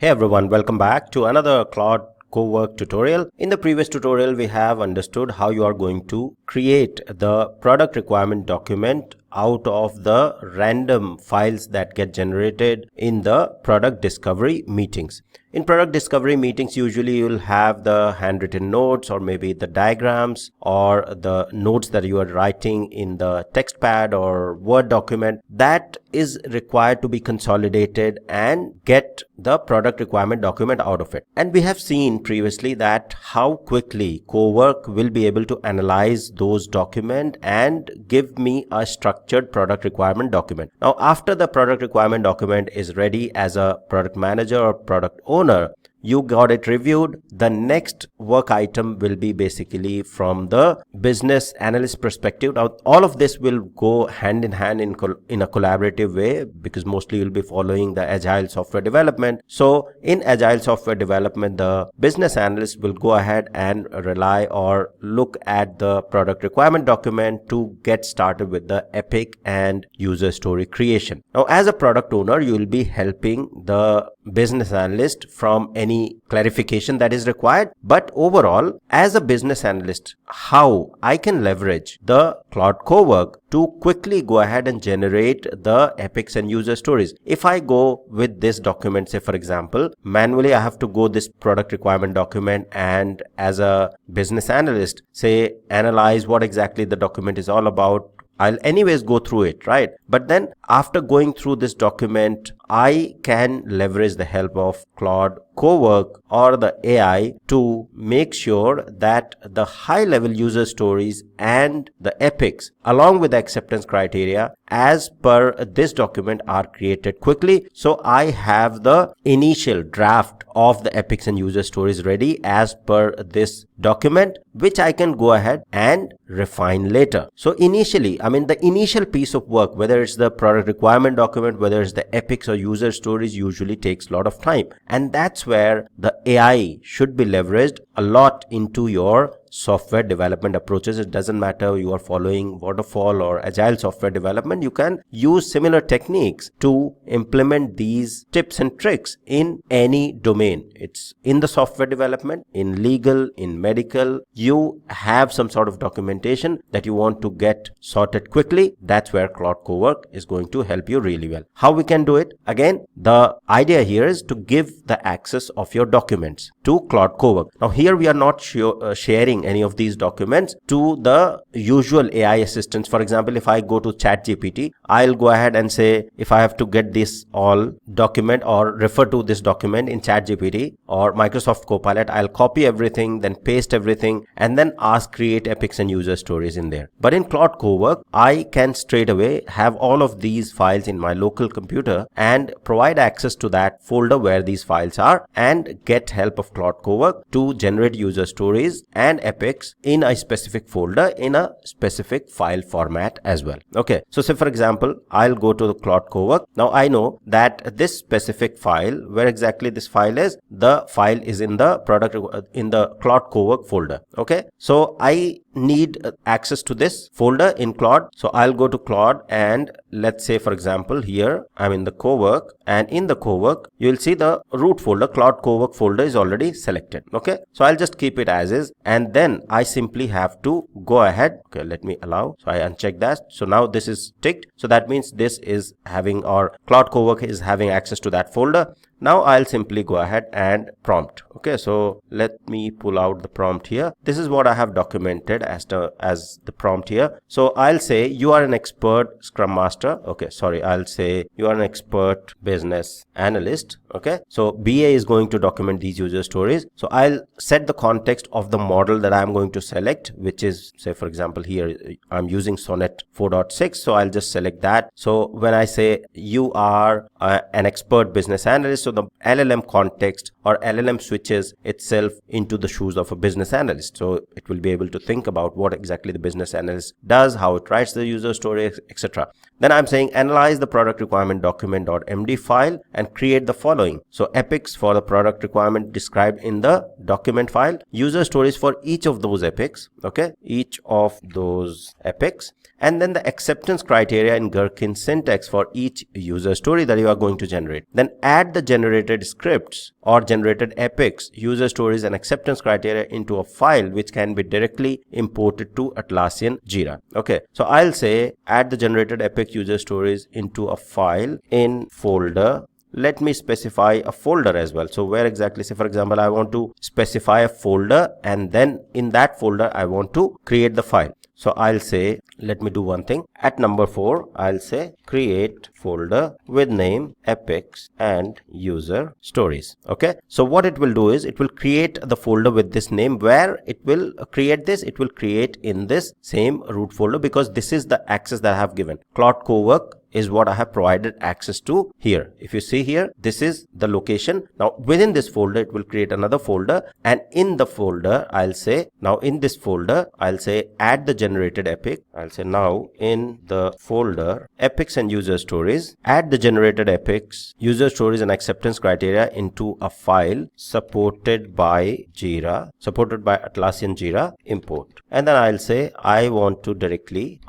Hey everyone, welcome back to another Claude Cowork tutorial. In the previous tutorial, we have understood how you are going to create the product requirement document out of the random files that get generated in the product discovery meetings. In product discovery meetings, usually you'll have the handwritten notes or maybe the diagrams or the notes that you are writing in the text pad or Word document that is required to be consolidated and get the product requirement document out of it. And we have seen previously that how quickly Cowork will be able to analyze those documents and give me a structured product requirement document. Now, after the product requirement document is ready as a product manager or product owner, you got it reviewed. The next work item will be basically from the business analyst perspective. Now, all of this will go hand in hand in a collaborative way because mostly you'll be following the agile software development. So in agile software development, the business analyst will go ahead and rely or look at the product requirement document to get started with the epic and user story creation. Now, as a product owner, you will be helping the business analyst from any clarification that is required. But overall, as a business analyst, how I can leverage the Claude Cowork to quickly go ahead and generate the epics and user stories. If I go with this document, say for example, manually I have to go this product requirement document and as a business analyst, say analyze what exactly the document is all about. I'll anyways go through it, right? But then after going through this document, I can leverage the help of Claude Cowork or the AI to make sure that the high level user stories and the epics along with the acceptance criteria as per this document are created quickly. So I have the initial draft of the epics and user stories ready as per this document, which I can go ahead and refine later. So initially, the initial piece of work, whether it's the product requirement document, whether it's the epics or user stories, usually takes a lot of time. And that's where the AI should be leveraged a lot into your software development approaches. It doesn't matter you are following waterfall or agile software development, you can use similar techniques to implement these tips and tricks in any domain. It's in the software development, in legal, in medical, you have some sort of documentation that you want to get sorted quickly. That's where Claude Cowork is going to help you really well. How we can do it? Again, the idea here is to give the access of your documents to Claude Cowork. Now here we are not sharing any of these documents to the usual AI assistants. For example, if I go to ChatGPT, I'll go ahead and say, if I have to get this all document or refer to this document in ChatGPT or Microsoft Copilot, I'll copy everything, then paste everything, and then ask create epics and user stories in there. But in Claude Cowork, I can straight away have all of these files in my local computer and provide access to that folder where these files are and get help of Claude Cowork to generate user stories and epics in a specific folder in a specific file format as well. Okay, so say for example, I'll go to the Claude Cowork. Now I know that this specific file, where exactly this file is, the file is in the Claude Cowork folder. Okay, so I need access to this folder in Claude. So I'll go to Claude and let's say for example here I'm in the Cowork, and in the Cowork you'll see the root folder, Claude Cowork folder is already selected. Okay, so I'll just keep it as is and then I simply have to go ahead. Okay, let me allow. So I uncheck that. So now this is ticked. So that means this is having, or Claude Cowork is having access to that folder. Now I'll simply go ahead and prompt. Okay, so let me pull out the prompt here. This is what I have documented as the prompt here. So I'll say you are an expert Scrum Master. Okay, sorry, I'll say you are an expert business analyst. Okay, so BA is going to document these user stories. So I'll set the context of the model that I'm going to select, which is, say for example here I'm using Sonnet 4.6. so I'll just select that. So when I say you are an expert business analyst, so the LLM context or LLM switches itself into the shoes of a business analyst. So it will be able to think about what exactly the business analyst does, how it writes the user story, etc. Then I'm saying analyze the product requirement document.md file and create the following. So epics for the product requirement described in the document file, user stories for each each of those epics, okay, each of those epics, and then the acceptance criteria in Gherkin syntax for each user story that you are going to generate. Then add the generated scripts or generated epics, user stories and acceptance criteria into a file which can be directly imported to Atlassian Jira. Okay, so I'll say add the generated epic user stories into a file in folder. Let me specify a folder as well. So where exactly, say for example, I want to specify a folder, and then in that folder I want to create the file. So I'll say, let me do one thing. At number 4, I'll say create folder with name epics and user stories. Okay. So what it will do is it will create the folder with this name. Where it will create this, it will create in this same root folder, because this is the access that I have given. Claude Cowork is what I have provided access to here. If you see here, this is the location. Now within this folder, it will create another folder, and in the folder, I'll say, now in this folder, I'll say add the generated epic. I'll say now in the folder epics and user stories, add the generated epics, user stories and acceptance criteria into a file supported by Jira, supported by Atlassian Jira import. And then I'll say I want to directly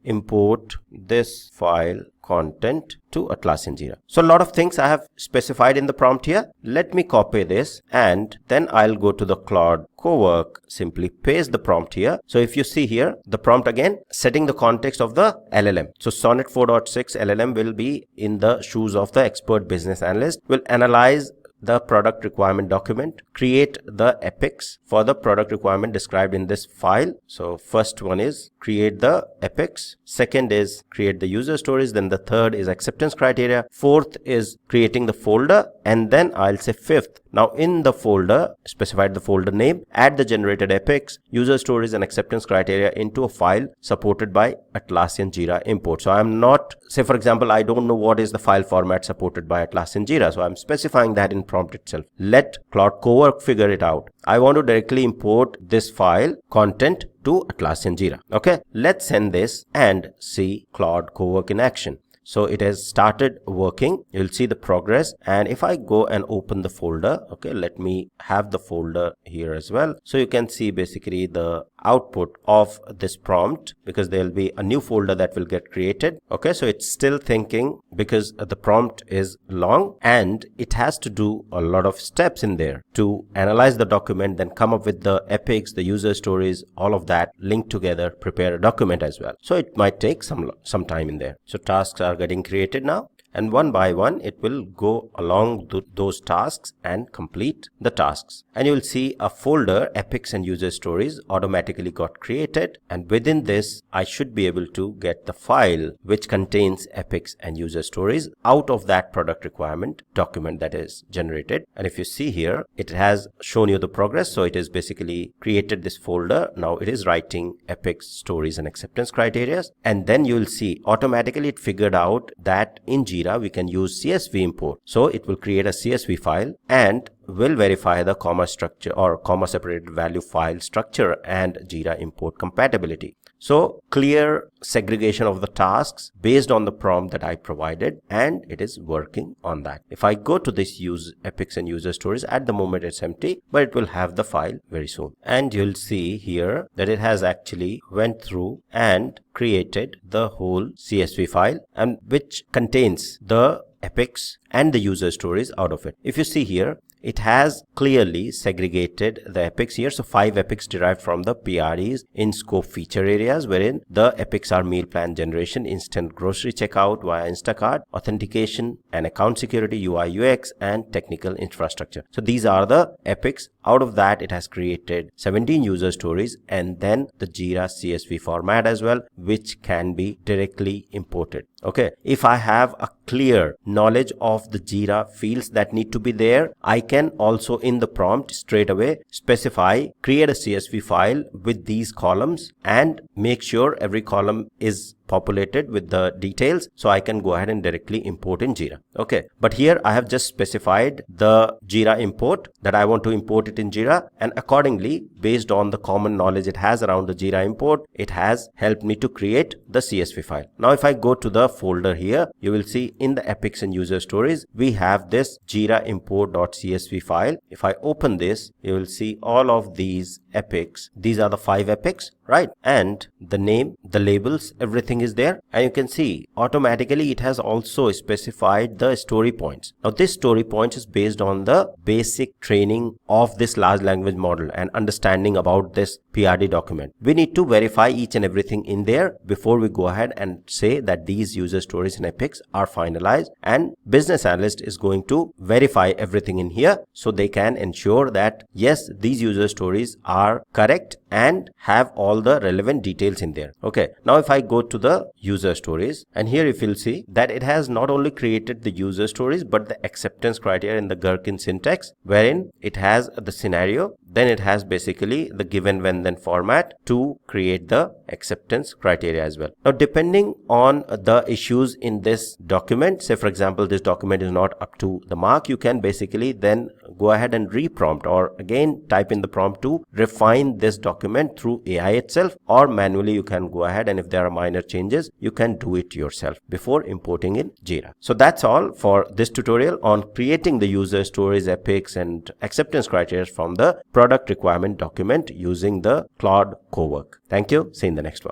import this file content to Atlassian Jira. So a lot of things I have specified in the prompt here. Let me copy this, and then I'll go to the Claude Cowork, simply paste the prompt here. So if you see here, the prompt again, setting the context of the LLM. So Sonnet 4.6 LLM will be in the shoes of the expert business analyst, will analyze the product requirement document, create the epics for the product requirement described in this file. So first one is create the epics, second is create the user stories, then the third is acceptance criteria, fourth is creating the folder, and then I'll say fifth. Now in the folder, specified the folder name, add the generated epics, user stories and acceptance criteria into a file supported by Atlassian Jira import. So I'm not, say for example, I don't know what is the file format supported by Atlassian Jira. So I'm specifying that in prompt itself. Let Claude Cowork figure it out. I want to directly import this file content to Atlassian Jira. Okay, let's send this and see Claude Cowork in action. So it has started working. You'll see the progress. And if I go and open the folder, okay, let me have the folder here as well. So you can see basically the output of this prompt, because there will be a new folder that will get created. Okay, so it's still thinking because the prompt is long and it has to do a lot of steps in there to analyze the document, then come up with the epics, the user stories, all of that linked together, prepare a document as well. So it might take some time in there. So tasks are getting created now, and one by one it will go along those tasks and complete the tasks. And you will see a folder epics and user stories automatically got created, and within this I should be able to get the file which contains epics and user stories out of that product requirement document that is generated. And if you see here, it has shown you the progress. So it is basically created this folder. Now it is writing epics, stories and acceptance criteria, and then you will see automatically it figured out that in Jira we can use CSV import. So it will create a CSV file and will verify the comma structure or comma separated value file structure and Jira import compatibility. So clear segregation of the tasks based on the prompt that I provided, and it is working on that. If I go to this use epics and user stories, at the moment it's empty, but it will have the file very soon. And you'll see here that it has actually went through and created the whole CSV file, and which contains the epics and the user stories out of it. If you see here, it has clearly segregated the epics here. So 5 epics derived from the PREs in scope feature areas, wherein the epics are meal plan generation, instant grocery checkout via Instacart, authentication and account security, UI UX, and technical infrastructure. So these are the epics. Out of that, it has created 17 user stories and then the Jira CSV format as well, which can be directly imported. Okay, if I have a clear knowledge of the Jira fields that need to be there, I can also in the prompt straight away specify, create a CSV file with these columns and make sure every column is populated with the details, so I can go ahead and directly import in Jira. Okay, but here I have just specified the Jira import that I want to import it in Jira, and accordingly, based on the common knowledge it has around the Jira import, it has helped me to create the CSV file. Now if I go to the folder here, you will see in the epics and user stories we have this Jira import.csv file. If I open this, you will see all of these epics. These are the 5 epics, right? And the name, the labels, everything is there, and you can see automatically it has also specified the story points. Now this story points is based on the basic training of this large language model and understanding about this PRD document. We need to verify each and everything in there before we go ahead and say that these user stories and epics are finalized, and business analyst is going to verify everything in here so they can ensure that yes, these user stories are correct and have all the relevant details in there. Okay, now if I go to the user stories, and here if you'll see that it has not only created the user stories but the acceptance criteria in the Gherkin syntax, wherein it has the scenario, then it has basically the given, when, then format to create the acceptance criteria as well. Now depending on the issues in this document, say for example this document is not up to the mark, you can basically then go ahead and reprompt or again type in the prompt to refine this document through AI itself, or manually you can go ahead and if there are minor changes you can do it yourself before importing in Jira. So that's all for this tutorial on creating the user stories, epics and acceptance criteria from the product requirement document using the Claude Cowork. Thank you. See you in the next one.